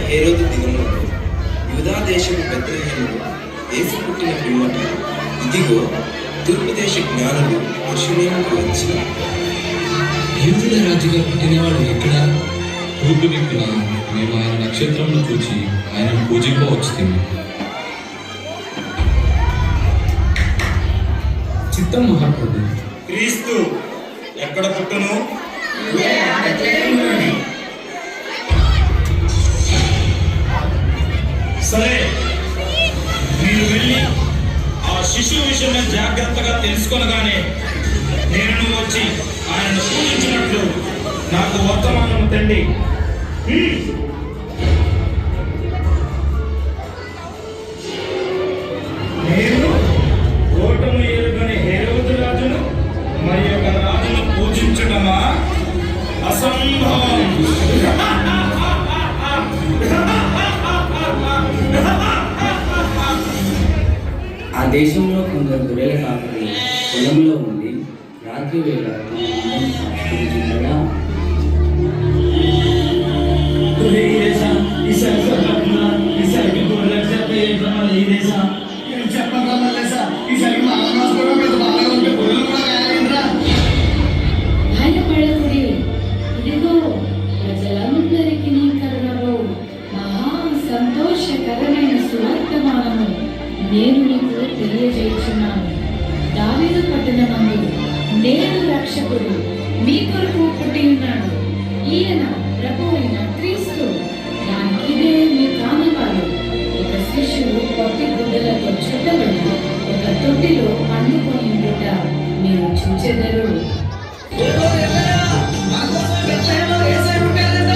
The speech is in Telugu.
హేరోదు దినములో యూదా దేశపు బెత్లెహేములో యేసు పుట్టిన పిమ్మట ఇదిగో తూర్పు దేశ జ్ఞానులు యెరూషలేముకు వచ్చి, యూదుల రాజుగా పుట్టినవాడు ఎక్కడ? తూర్పు దిక్కున మేము ఆయన నక్షత్రంను చూచి ఆయనను పూజింపవచ్చుతుంది. చిత్తం మహాప్రభు. క్రీస్తు ఎక్కడ పుట్టును? సరే, మీరు వెళ్ళి ఆ శిశువు విషయమే జాగ్రత్తగా తెలుసుకొనగానే నేను వచ్చి ఆయనను పూజించినట్లు నాకు వర్తమానము తండి. నేను ఓటము ఎరుగని హేరోదు రాజును మరి ఒక రాజును పూజించడమా? అసంభవం. ఆ దేశంలో కొందరు గొర్రెల కాపరులు పొలంలో ఉండి రాత్రి వేళ సాక్షించగా, భయపడకుడి, ఇదిగో ప్రజలందరికీ కరుణలో మహా సంతోషకరమైన సువర్తమానము నేను నీకు తెలియజేయుచున్నాను. దావీదు పట్టణమందు నేడు రక్షకుడు మీ కొరకు పుట్టి ఉన్నాడు. ఈయన ప్రభు అయిన క్రీస్తు. దానికిదే మీ కానవాలు. ఒక శిశువు పొట్టి గుడ్డలతో చుట్టబడి ఒక తొట్టిలో పండుకొని ఉండుట మీరు చూచెదరు. బెత్లెహేములో యేసు పుట్టాడట.